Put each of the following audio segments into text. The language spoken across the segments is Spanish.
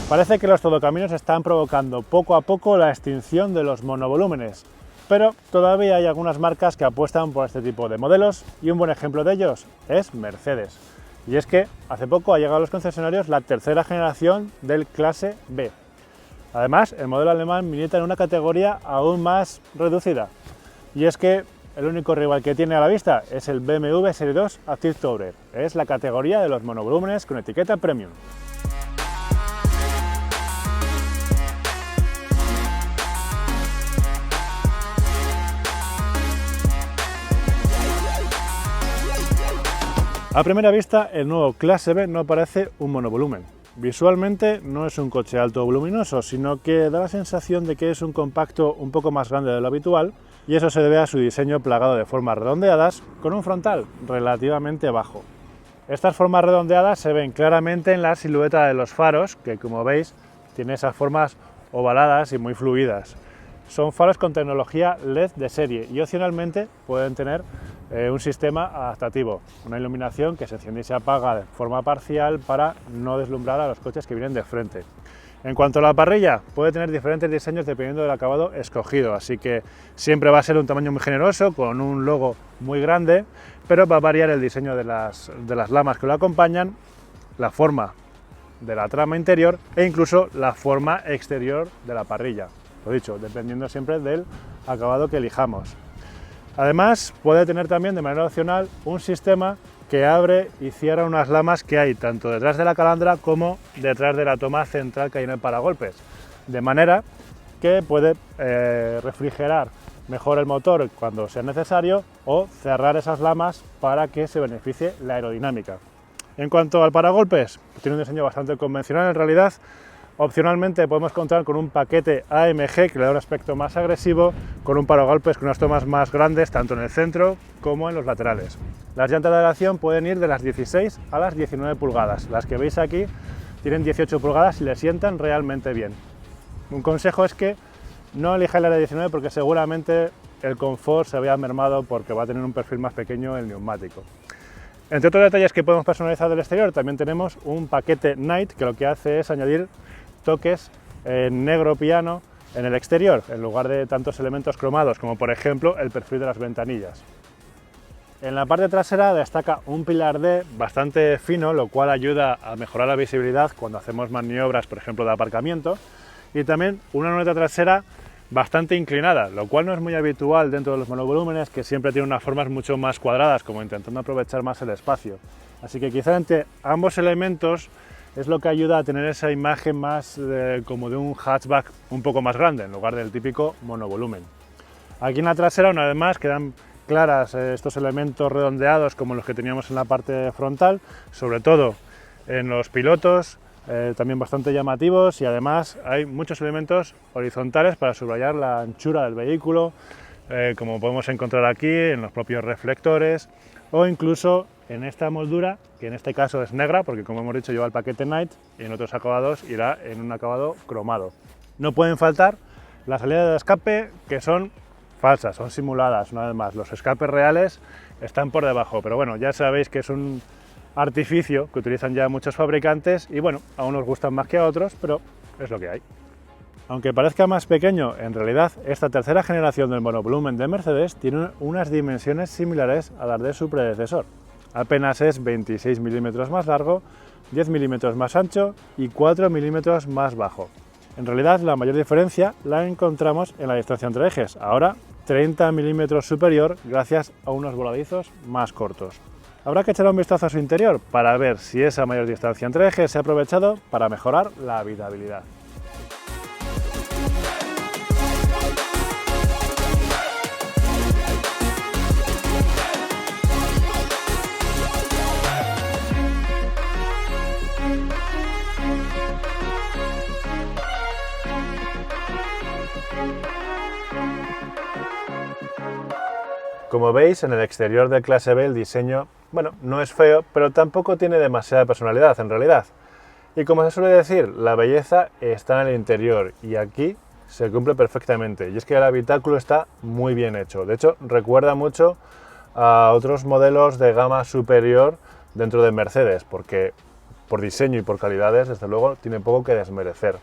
Parece que los todocaminos están provocando poco a poco la extinción de los monovolúmenes, pero todavía hay algunas marcas que apuestan por este tipo de modelos y un buen ejemplo de ellos es Mercedes. Y es que hace poco ha llegado a los concesionarios la tercera generación del clase B. Además, el modelo alemán milita en una categoría aún más reducida, y es que el único rival que tiene a la vista es el BMW Serie 2 Active Tourer. Es la categoría de los monovolúmenes con etiqueta Premium. A primera vista, el nuevo clase B no parece un monovolumen. Visualmente no es un coche alto o voluminoso, sino que da la sensación de que es un compacto un poco más grande de lo habitual, y eso se debe a su diseño plagado de formas redondeadas con un frontal relativamente bajo. Estas formas redondeadas se ven claramente en la silueta de los faros, que como veis tiene esas formas ovaladas y muy fluidas. Son faros con tecnología LED de serie y opcionalmente pueden tener un sistema adaptativo, una iluminación que se enciende y se apaga de forma parcial para no deslumbrar a los coches que vienen de frente. En cuanto a la parrilla, puede tener diferentes diseños dependiendo del acabado escogido, así que siempre va a ser un tamaño muy generoso, con un logo muy grande, pero va a variar el diseño de las lamas que lo acompañan, la forma de la trama interior e incluso la forma exterior de la parrilla. Lo dicho, dependiendo siempre del acabado que elijamos. Además, puede tener también de manera opcional un sistema que abre y cierra unas lamas que hay tanto detrás de la calandra como detrás de la toma central que hay en el paragolpes, de manera que puede refrigerar mejor el motor cuando sea necesario o cerrar esas lamas para que se beneficie la aerodinámica. En cuanto al paragolpes, tiene un diseño bastante convencional en realidad. Opcionalmente podemos contar con un paquete AMG que le da un aspecto más agresivo, con un paragolpes con unas tomas más grandes tanto en el centro como en los laterales. Las llantas de aleación pueden ir de las 16 a las 19 pulgadas. Las que veis aquí tienen 18 pulgadas y le sientan realmente bien. Un consejo es que no elijáis la de 19 porque seguramente el confort se vea mermado porque va a tener un perfil más pequeño el neumático. Entre otros detalles que podemos personalizar del exterior, también tenemos un paquete Night que lo que hace es añadir toques en negro piano en el exterior, en lugar de tantos elementos cromados, como por ejemplo el perfil de las ventanillas. En la parte trasera destaca un pilar D bastante fino, lo cual ayuda a mejorar la visibilidad cuando hacemos maniobras, por ejemplo, de aparcamiento, y también una luneta trasera bastante inclinada, lo cual no es muy habitual dentro de los monovolúmenes, que siempre tienen unas formas mucho más cuadradas, como intentando aprovechar más el espacio. Así que quizá entre ambos elementos es lo que ayuda a tener esa imagen más como de un hatchback un poco más grande, en lugar del típico monovolumen. Aquí en la trasera, una vez más, quedan claras estos elementos redondeados como los que teníamos en la parte frontal, sobre todo en los pilotos, también bastante llamativos, y además hay muchos elementos horizontales para subrayar la anchura del vehículo, como podemos encontrar aquí en los propios reflectores o incluso en esta moldura, que en este caso es negra porque, como hemos dicho, lleva el paquete Night, y en otros acabados irá en un acabado cromado. No pueden faltar las salidas de escape, que son falsas, son simuladas. Una vez más, los escapes reales están por debajo, pero bueno, ya sabéis que es un artificio que utilizan ya muchos fabricantes y bueno, a unos gustan más que a otros, pero es lo que hay. Aunque parezca más pequeño, en realidad esta tercera generación del monovolumen de Mercedes tiene unas dimensiones similares a las de su predecesor. Apenas es 26 milímetros más largo, 10 milímetros más ancho y 4 milímetros más bajo. En realidad la mayor diferencia la encontramos en la distancia entre ejes, ahora 30 milímetros superior gracias a unos voladizos más cortos. Habrá que echar un vistazo a su interior para ver si esa mayor distancia entre ejes se ha aprovechado para mejorar la habitabilidad. Como veis, en el exterior del clase B el diseño, bueno, no es feo, pero tampoco tiene demasiada personalidad en realidad. Y como se suele decir, la belleza está en el interior y aquí se cumple perfectamente. Y es que el habitáculo está muy bien hecho. De hecho, recuerda mucho a otros modelos de gama superior dentro de Mercedes, porque por diseño y por calidades, desde luego, tiene poco que desmerecer.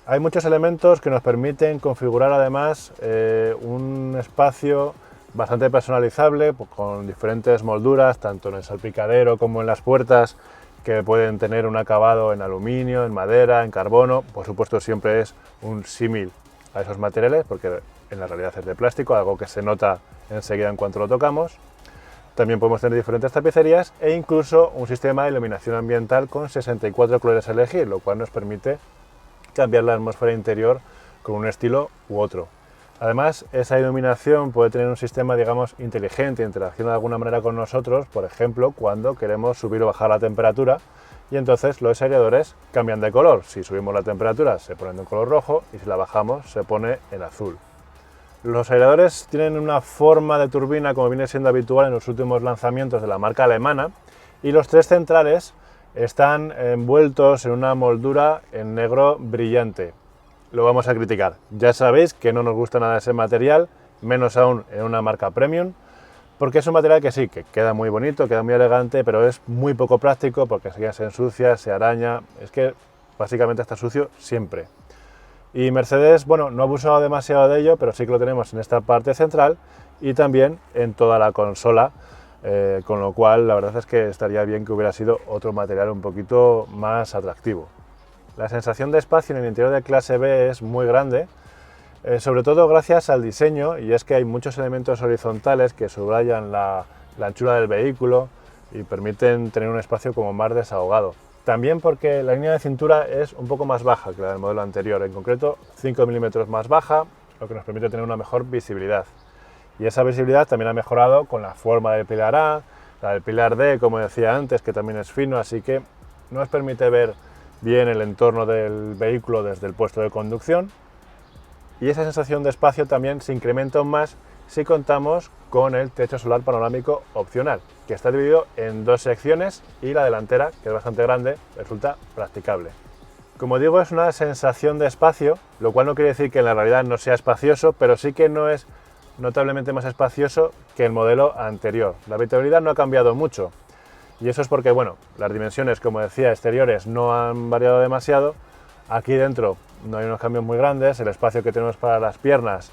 Hay muchos elementos que nos permiten configurar además un espacio bastante personalizable, con diferentes molduras, tanto en el salpicadero como en las puertas, que pueden tener un acabado en aluminio, en madera, en carbono. Por supuesto, siempre es un símil a esos materiales, porque en la realidad es de plástico, algo que se nota enseguida en cuanto lo tocamos. También podemos tener diferentes tapicerías e incluso un sistema de iluminación ambiental con 64 colores a elegir, lo cual nos permite cambiar la atmósfera interior con un estilo u otro. Además, esa iluminación puede tener un sistema, digamos, inteligente, interacciona de alguna manera con nosotros, por ejemplo, cuando queremos subir o bajar la temperatura, y entonces los aireadores cambian de color. Si subimos la temperatura se ponen de un color rojo y si la bajamos se pone en azul. Los aireadores tienen una forma de turbina como viene siendo habitual en los últimos lanzamientos de la marca alemana, y los tres centrales están envueltos en una moldura en negro brillante. Lo vamos a criticar. Ya sabéis que no nos gusta nada ese material, menos aún en una marca premium, porque es un material que sí, que queda muy bonito, queda muy elegante, pero es muy poco práctico porque enseguida se ensucia, se araña, es que básicamente está sucio siempre. Y Mercedes, bueno, no ha abusado demasiado de ello, pero sí que lo tenemos en esta parte central y también en toda la consola, con lo cual la verdad es que estaría bien que hubiera sido otro material un poquito más atractivo. La sensación de espacio en el interior de clase B es muy grande, sobre todo gracias al diseño, y es que hay muchos elementos horizontales que subrayan la anchura del vehículo y permiten tener un espacio como más desahogado. También porque la línea de cintura es un poco más baja que la del modelo anterior, en concreto 5 milímetros más baja, lo que nos permite tener una mejor visibilidad. Y esa visibilidad también ha mejorado con la forma del pilar A, la del pilar D, como decía antes, que también es fino, así que nos permite ver bien el entorno del vehículo desde el puesto de conducción, y esa sensación de espacio también se incrementa aún más si contamos con el techo solar panorámico opcional, que está dividido en dos secciones y la delantera, que es bastante grande, resulta practicable. Como digo, es una sensación de espacio, lo cual no quiere decir que en la realidad no sea espacioso, pero sí que no es notablemente más espacioso que el modelo anterior. La habitabilidad no ha cambiado mucho. Y eso es porque, bueno, las dimensiones, como decía, exteriores no han variado demasiado. Aquí dentro no hay unos cambios muy grandes, el espacio que tenemos para las piernas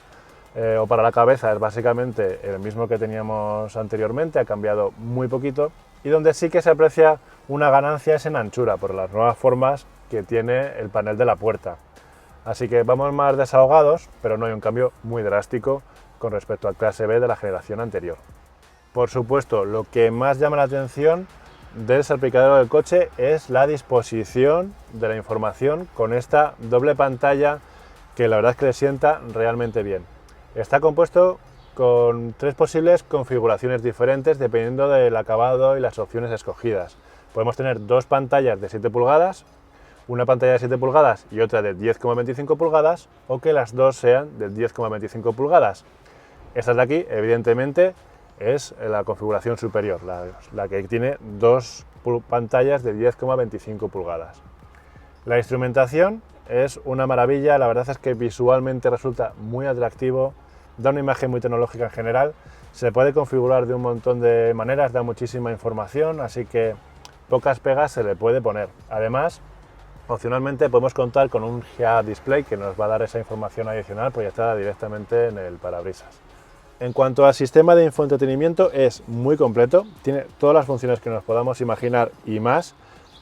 o para la cabeza es básicamente el mismo que teníamos anteriormente, ha cambiado muy poquito. Y donde sí que se aprecia una ganancia es en anchura, por las nuevas formas que tiene el panel de la puerta. Así que vamos más desahogados, pero no hay un cambio muy drástico con respecto al clase B de la generación anterior. Por supuesto, lo que más llama la atención del salpicadero del coche es la disposición de la información con esta doble pantalla que la verdad es que le sienta realmente bien. Está compuesto con tres posibles configuraciones diferentes dependiendo del acabado y las opciones escogidas. Podemos tener dos pantallas de 7 pulgadas, una pantalla de 7 pulgadas y otra de 10,25 pulgadas, o que las dos sean de 10,25 pulgadas. Esta de aquí, evidentemente, es la configuración superior, la que tiene dos pantallas de 10,25 pulgadas. La instrumentación es una maravilla, la verdad es que visualmente resulta muy atractivo, da una imagen muy tecnológica en general, se puede configurar de un montón de maneras, da muchísima información, así que pocas pegas se le puede poner. Además, opcionalmente podemos contar con un head display que nos va a dar esa información adicional proyectada directamente en el parabrisas. En cuanto al sistema de infoentretenimiento, es muy completo, tiene todas las funciones que nos podamos imaginar y más,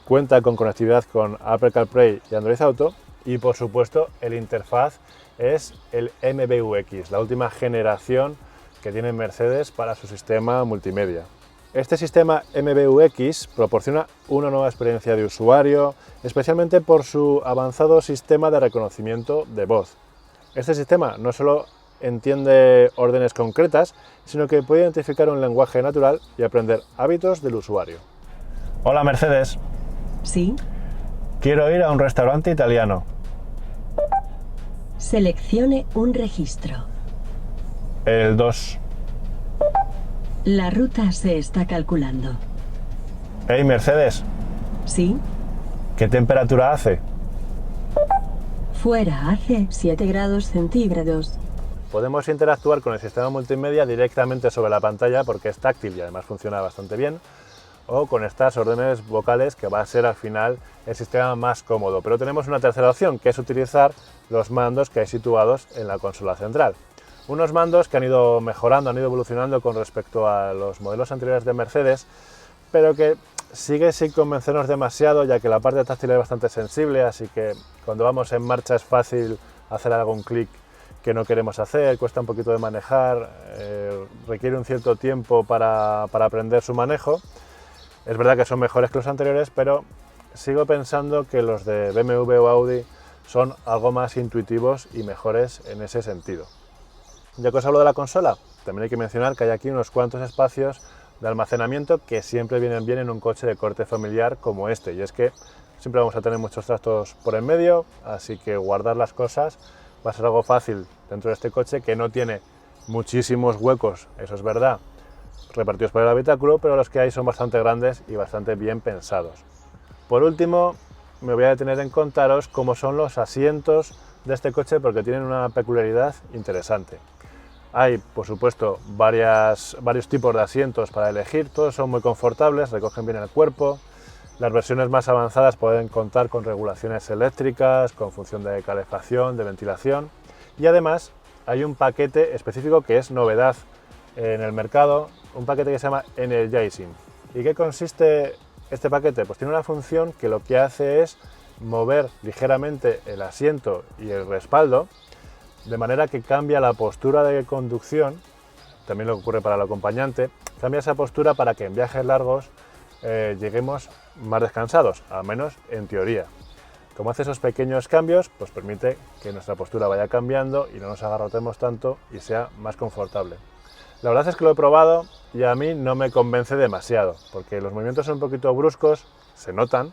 cuenta con conectividad con Apple CarPlay y Android Auto, y por supuesto el interfaz es el MBUX, la última generación que tiene Mercedes para su sistema multimedia. Este sistema MBUX proporciona una nueva experiencia de usuario, especialmente por su avanzado sistema de reconocimiento de voz. Este sistema no solo entiende órdenes concretas, sino que puede identificar un lenguaje natural y aprender hábitos del usuario. Hola Mercedes. ¿Sí? Quiero ir a un restaurante italiano. Seleccione un registro. El 2. La ruta se está calculando. Hey Mercedes, ¿Sí? ¿qué temperatura hace? Fuera hace 7 grados centígrados. Podemos interactuar con el sistema multimedia directamente sobre la pantalla porque es táctil y además funciona bastante bien, o con estas órdenes vocales, que va a ser al final el sistema más cómodo. Pero tenemos una tercera opción, que es utilizar los mandos que hay situados en la consola central. Unos mandos que han ido mejorando, han ido evolucionando con respecto a los modelos anteriores de Mercedes, pero que sigue sin convencernos demasiado, ya que la parte táctil es bastante sensible, así que cuando vamos en marcha es fácil hacer algún clic que no queremos hacer, cuesta un poquito de manejar, requiere un cierto tiempo para aprender su manejo. Es verdad que son mejores que los anteriores, pero sigo pensando que los de BMW o Audi son algo más intuitivos y mejores en ese sentido. Ya que os hablo de la consola, también hay que mencionar que hay aquí unos cuantos espacios de almacenamiento que siempre vienen bien en un coche de corte familiar como este, y es que siempre vamos a tener muchos trastos por en medio, así que guardar las cosas va a ser algo fácil dentro de este coche, que no tiene muchísimos huecos, eso es verdad, repartidos por el habitáculo, pero los que hay son bastante grandes y bastante bien pensados. Por último, me voy a detener en contaros cómo son los asientos de este coche, porque tienen una peculiaridad interesante. Hay, por supuesto, varios tipos de asientos para elegir, todos son muy confortables, recogen bien el cuerpo. Las versiones más avanzadas pueden contar con regulaciones eléctricas, con función de calefacción, de ventilación, y además hay un paquete específico que es novedad en el mercado, un paquete que se llama Energizing. ¿Y qué consiste este paquete? Pues tiene una función que lo que hace es mover ligeramente el asiento y el respaldo, de manera que cambia la postura de conducción, también lo que ocurre para el acompañante, cambia esa postura para que en viajes largos lleguemos más descansados, al menos en teoría. Como hace esos pequeños cambios, pues permite que nuestra postura vaya cambiando y no nos agarrotemos tanto y sea más confortable. La verdad es que lo he probado y a mí no me convence demasiado, porque los movimientos son un poquito bruscos, se notan,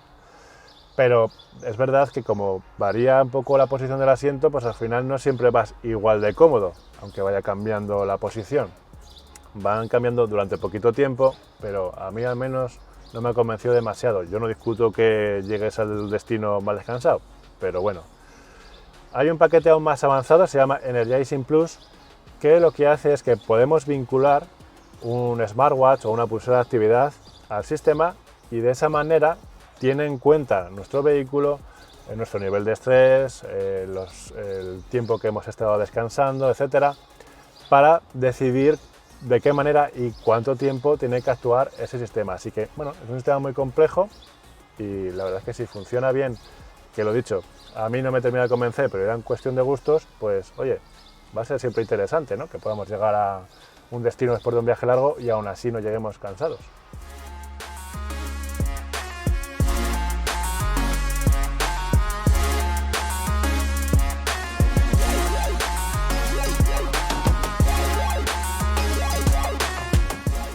pero es verdad que como varía un poco la posición del asiento, pues al final no siempre vas igual de cómodo, aunque vaya cambiando la posición. Van cambiando durante poquito tiempo, pero a mí al menos no me ha convencido demasiado. Yo no discuto que llegues al destino más descansado, pero bueno. Hay un paquete aún más avanzado, se llama Energizing Plus, que lo que hace es que podemos vincular un smartwatch o una pulsera de actividad al sistema, y de esa manera tiene en cuenta nuestro vehículo, nuestro nivel de estrés, el tiempo que hemos estado descansando, etcétera, para decidir de qué manera y cuánto tiempo tiene que actuar ese sistema. Así que, bueno, es un sistema muy complejo y la verdad es que si funciona bien, que lo dicho, a mí no me termina de convencer, pero era en cuestión de gustos, pues oye, va a ser siempre interesante, ¿no? Que podamos llegar a un destino después de un viaje largo y aún así no lleguemos cansados.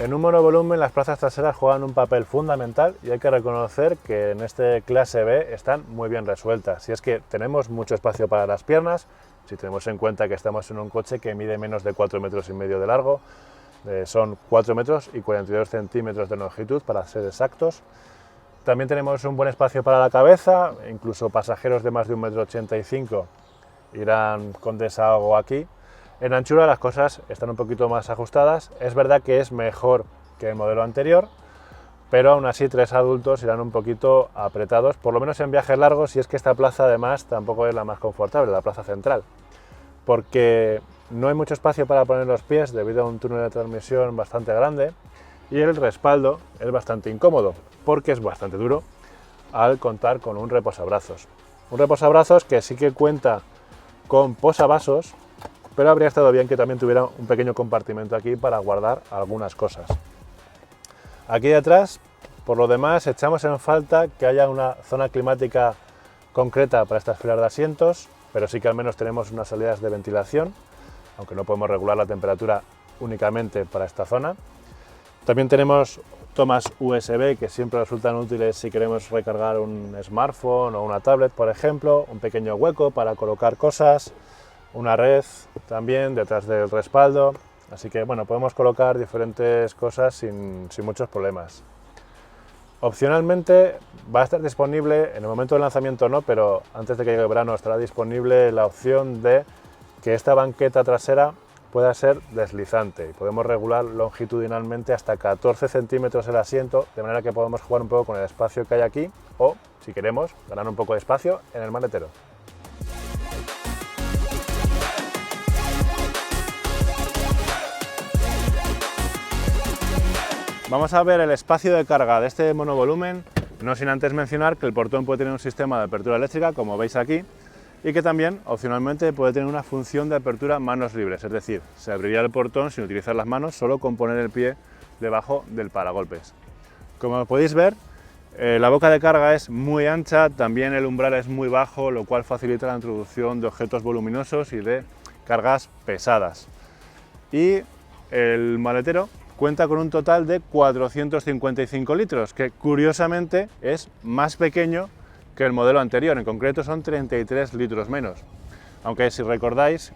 En un monovolumen las plazas traseras juegan un papel fundamental y hay que reconocer que en este clase B están muy bien resueltas. Y es que tenemos mucho espacio para las piernas, si tenemos en cuenta que estamos en un coche que mide menos de 4,5 metros de largo, son 4 metros y 42 centímetros de longitud para ser exactos. También tenemos un buen espacio para la cabeza, incluso pasajeros de más de 1,85 m irán con desahogo aquí. En anchura las cosas están un poquito más ajustadas, es verdad que es mejor que el modelo anterior, pero aún así 3 adultos irán un poquito apretados, por lo menos en viajes largos, y es que esta plaza además tampoco es la más confortable, la plaza central, porque no hay mucho espacio para poner los pies debido a un túnel de transmisión bastante grande, y el respaldo es bastante incómodo, porque es bastante duro al contar con un reposabrazos. Un reposabrazos que sí que cuenta con posavasos, pero habría estado bien que también tuviera un pequeño compartimento aquí para guardar algunas cosas. Aquí detrás, por lo demás, echamos en falta que haya una zona climática concreta para estas filas de asientos, pero sí que al menos tenemos unas salidas de ventilación, aunque no podemos regular la temperatura únicamente para esta zona. También tenemos tomas USB que siempre resultan útiles si queremos recargar un smartphone o una tablet, por ejemplo, un pequeño hueco para colocar cosas, una red también detrás del respaldo, así que bueno, podemos colocar diferentes cosas sin muchos problemas. Opcionalmente va a estar disponible, en el momento del lanzamiento no, pero antes de que llegue el verano estará disponible la opción de que esta banqueta trasera pueda ser deslizante y podemos regular longitudinalmente hasta 14 centímetros el asiento, de manera que podemos jugar un poco con el espacio que hay aquí o, si queremos, ganar un poco de espacio en el maletero. Vamos a ver el espacio de carga de este monovolumen, no sin antes mencionar que el portón puede tener un sistema de apertura eléctrica, como veis aquí, y que también, opcionalmente, puede tener una función de apertura manos libres, es decir, se abriría el portón sin utilizar las manos, solo con poner el pie debajo del paragolpes. Como podéis ver, la boca de carga es muy ancha, también el umbral es muy bajo, lo cual facilita la introducción de objetos voluminosos y de cargas pesadas. Y el maletero cuenta con un total de 455 litros, que curiosamente es más pequeño que el modelo anterior, en concreto son 33 litros menos. Aunque si recordáis,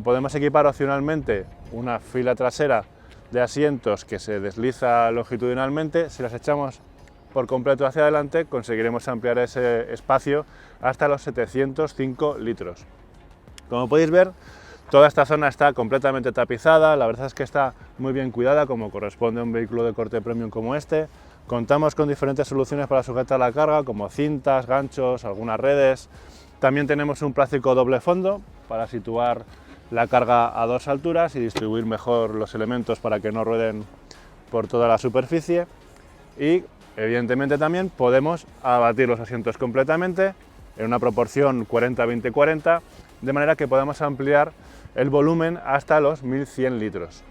podemos equipar opcionalmente una fila trasera de asientos que se desliza longitudinalmente. Si las echamos por completo hacia adelante, conseguiremos ampliar ese espacio hasta los 705 litros. Como podéis ver, toda esta zona está completamente tapizada, la verdad es que está muy bien cuidada, como corresponde a un vehículo de corte premium como este. Contamos con diferentes soluciones para sujetar la carga, como cintas, ganchos, algunas redes. También tenemos un plástico doble fondo para situar la carga a dos alturas y distribuir mejor los elementos para que no rueden por toda la superficie. Y evidentemente también podemos abatir los asientos completamente en una proporción 40-20-40, de manera que podamos ampliar el volumen hasta los 1100 litros.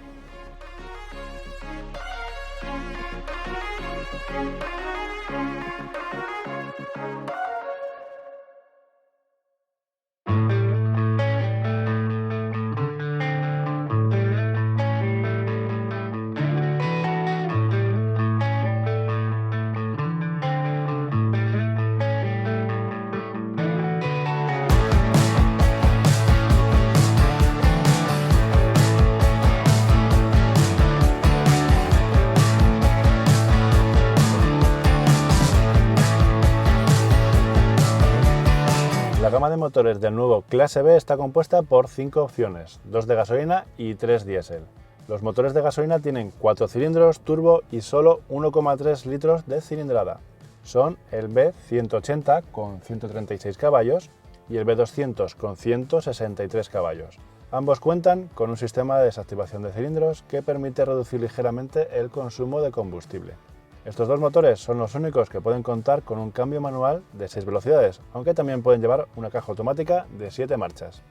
La gama de motores del nuevo Clase B está compuesta por 5 opciones, 2 de gasolina y 3 diésel. Los motores de gasolina tienen 4 cilindros, turbo y solo 1,3 litros de cilindrada. Son el B180 con 136 caballos y el B200 con 163 caballos. Ambos cuentan con un sistema de desactivación de cilindros que permite reducir ligeramente el consumo de combustible. Estos dos motores son los únicos que pueden contar con un cambio manual de 6 velocidades, aunque también pueden llevar una caja automática de 7 marchas.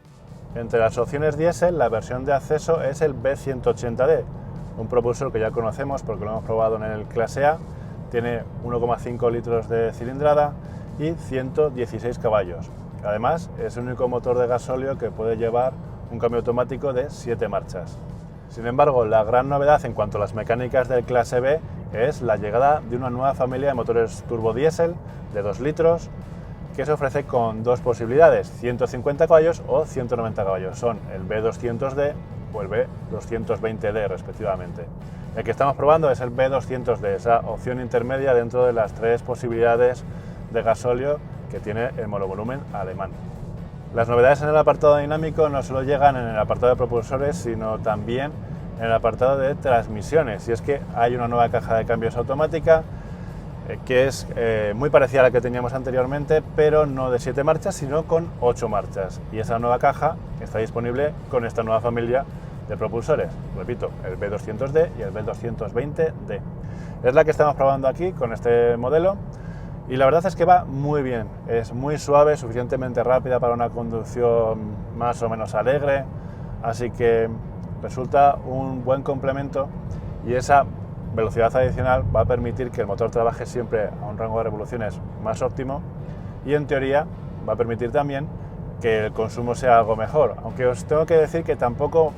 Entre las opciones diésel, la versión de acceso es el B180D, un propulsor que ya conocemos porque lo hemos probado en el Clase A. Tiene 1,5 litros de cilindrada y 116 caballos. Además, es el único motor de gasóleo que puede llevar un cambio automático de 7 marchas. Sin embargo, la gran novedad en cuanto a las mecánicas del Clase B es la llegada de una nueva familia de motores turbodiesel de 2 litros que se ofrece con dos posibilidades, 150 caballos o 190 caballos. Son el B200D o el B220D respectivamente. El que estamos probando es el B200D, esa opción intermedia dentro de las 3 posibilidades de gasóleo que tiene el monovolumen alemán. Las novedades en el apartado dinámico no solo llegan en el apartado de propulsores, sino también en el apartado de transmisiones, y es que hay una nueva caja de cambios automática que es muy parecida a la que teníamos anteriormente, pero no de 7 marchas, sino con 8 marchas, y esa nueva caja está disponible con esta nueva familia de propulsores, repito, el B200D y el B220D. Es la que estamos probando aquí con este modelo, y la verdad es que va muy bien, es muy suave, suficientemente rápida para una conducción más o menos alegre, así que resulta un buen complemento, y esa velocidad adicional va a permitir que el motor trabaje siempre a un rango de revoluciones más óptimo, y en teoría va a permitir también que el consumo sea algo mejor, aunque os tengo que decir que tampoco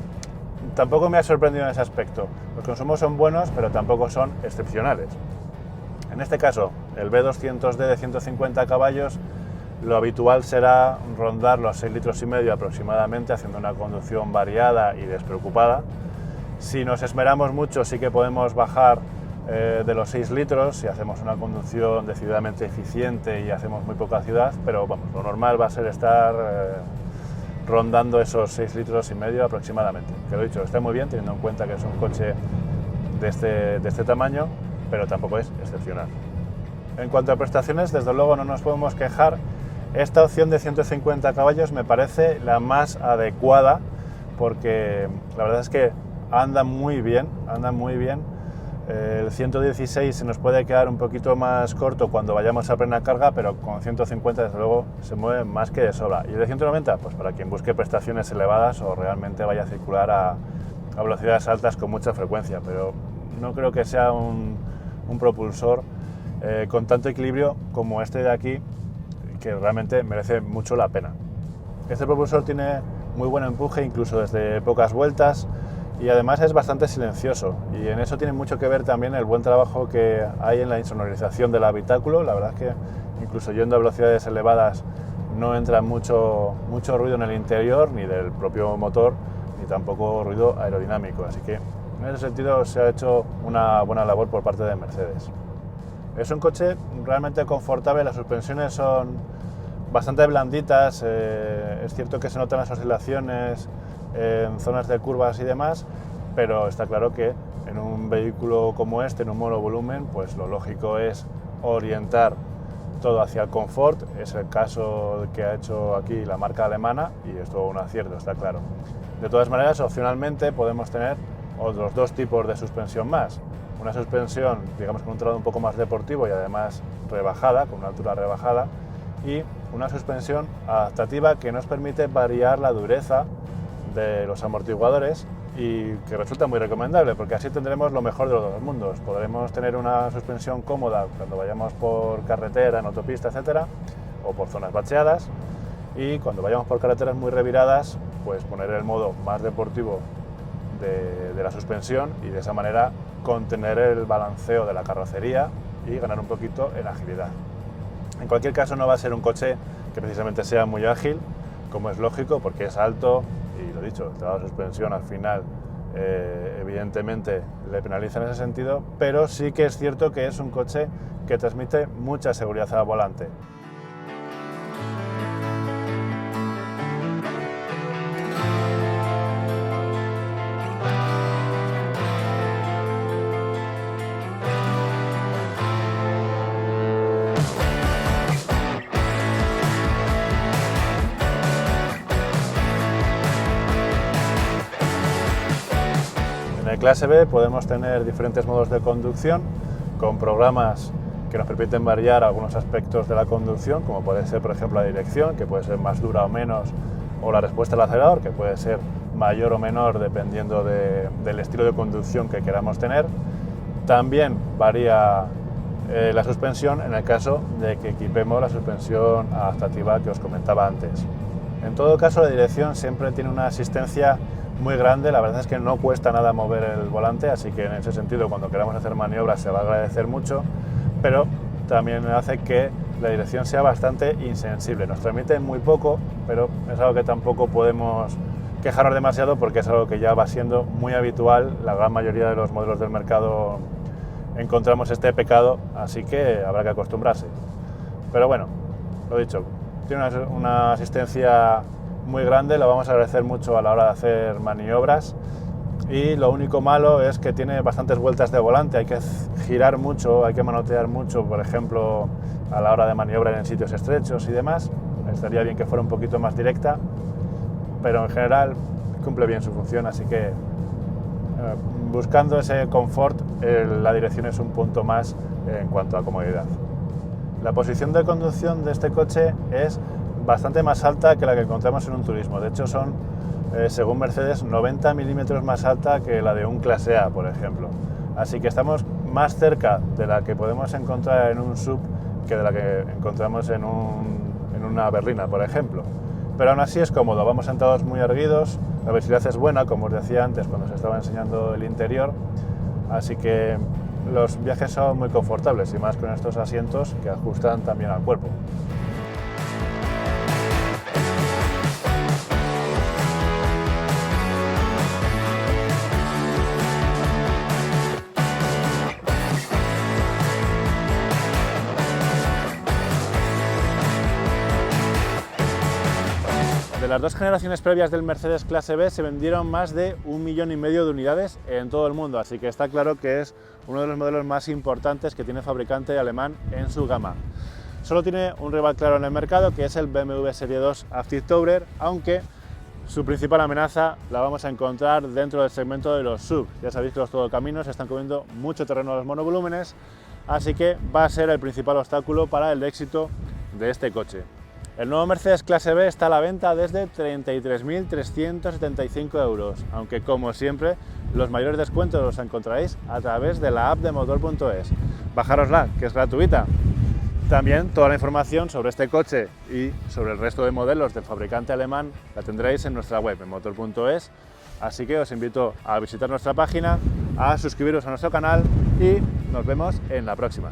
me ha sorprendido en ese aspecto. Los consumos son buenos, pero tampoco son excepcionales. En este caso, el B200D de 150 caballos, lo habitual será rondar los 6,5 litros aproximadamente, haciendo una conducción variada y despreocupada. Si nos esmeramos mucho, sí que podemos bajar de los 6 litros si hacemos una conducción decididamente eficiente y hacemos muy poca ciudad, pero vamos, lo normal va a ser estar rondando esos 6,5 litros aproximadamente. Que lo he dicho, está muy bien teniendo en cuenta que es un coche de este tamaño, pero tampoco es excepcional. En cuanto a prestaciones, desde luego no nos podemos quejar. Esta opción de 150 caballos me parece la más adecuada porque la verdad es que anda muy bien. El 116 se nos puede quedar un poquito más corto cuando vayamos a plena carga, pero con 150 desde luego se mueve más que de sobra. Y el de 190, pues para quien busque prestaciones elevadas o realmente vaya a circular a velocidades altas con mucha frecuencia, pero no creo que sea un propulsor con tanto equilibrio como este de aquí, que realmente merece mucho la pena. Este propulsor tiene muy buen empuje, incluso desde pocas vueltas, y además es bastante silencioso, y en eso tiene mucho que ver también el buen trabajo que hay en la insonorización del habitáculo. La verdad es que incluso yendo a velocidades elevadas no entra mucho ruido en el interior, ni del propio motor, ni tampoco ruido aerodinámico, así que en ese sentido se ha hecho una buena labor por parte de Mercedes. Es un coche realmente confortable, las suspensiones son bastante blanditas, es cierto que se notan las oscilaciones en zonas de curvas y demás, pero está claro que en un vehículo como este, en un monovolumen, pues lo lógico es orientar todo hacia el confort. Es el caso que ha hecho aquí la marca alemana y es todo un acierto, está claro. De todas maneras, opcionalmente podemos tener otros dos tipos de suspensión más. Una suspensión, digamos, con un traslado un poco más deportivo y además rebajada, con una altura rebajada, y una suspensión adaptativa que nos permite variar la dureza de los amortiguadores y que resulta muy recomendable porque así tendremos lo mejor de los dos mundos. Podremos tener una suspensión cómoda cuando vayamos por carretera, en autopista, etcétera, o por zonas bacheadas, y cuando vayamos por carreteras muy reviradas, pues poner el modo más deportivo de la suspensión y de esa manera contener el balanceo de la carrocería y ganar un poquito en agilidad. En cualquier caso, no va a ser un coche que precisamente sea muy ágil, como es lógico, porque es alto y, lo dicho, el traslado de suspensión al final evidentemente le penaliza en ese sentido, pero sí que es cierto que es un coche que transmite mucha seguridad al volante. En el clase B podemos tener diferentes modos de conducción con programas que nos permiten variar algunos aspectos de la conducción, como puede ser, por ejemplo, la dirección, que puede ser más dura o menos, o la respuesta al acelerador, que puede ser mayor o menor dependiendo del estilo de conducción que queramos tener. También varía la suspensión en el caso de que equipemos la suspensión adaptativa que os comentaba antes. En todo caso, la dirección siempre tiene una asistencia muy grande. La verdad es que no cuesta nada mover el volante, así que en ese sentido, cuando queramos hacer maniobras se va a agradecer mucho, pero también hace que la dirección sea bastante insensible. Nos transmite muy poco, pero es algo que tampoco podemos quejarnos demasiado porque es algo que ya va siendo muy habitual. La gran mayoría de los modelos del mercado encontramos este pecado, así que habrá que acostumbrarse. Pero bueno, lo dicho, tiene una asistencia muy grande, la vamos a agradecer mucho a la hora de hacer maniobras, y lo único malo es que tiene bastantes vueltas de volante, hay que girar mucho, hay que manotear mucho, por ejemplo, a la hora de maniobrar en sitios estrechos y demás. Estaría bien que fuera un poquito más directa, pero en general cumple bien su función, así que buscando ese confort, la dirección es un punto más en cuanto a comodidad. La posición de conducción de este coche es bastante más alta que la que encontramos en un turismo. De hecho, son, según Mercedes, 90 milímetros más alta que la de un clase A, por ejemplo. Así que estamos más cerca de la que podemos encontrar en un SUV que de la que encontramos en una berlina, por ejemplo. Pero aún así es cómodo, vamos sentados muy erguidos, la visibilidad es buena, como os decía antes cuando os estaba enseñando el interior, así que los viajes son muy confortables, y más con estos asientos que ajustan también al cuerpo. las dos generaciones previas del Mercedes Clase B se vendieron más de 1,5 millones de unidades en todo el mundo, así que está claro que es uno de los modelos más importantes que tiene el fabricante alemán en su gama. Solo tiene un rival claro en el mercado, que es el BMW Serie 2 Active Tourer, aunque su principal amenaza la vamos a encontrar dentro del segmento de los SUV. Ya sabéis que los todocaminos están comiendo mucho terreno a los monovolúmenes, así que va a ser el principal obstáculo para el éxito de este coche. El nuevo Mercedes Clase B está a la venta desde 33.375 euros, aunque como siempre los mayores descuentos los encontraréis a través de la app de motor.es. Bajárosla, que es gratuita. También toda la información sobre este coche y sobre el resto de modelos del fabricante alemán la tendréis en nuestra web, en motor.es, así que os invito a visitar nuestra página, a suscribiros a nuestro canal y nos vemos en la próxima.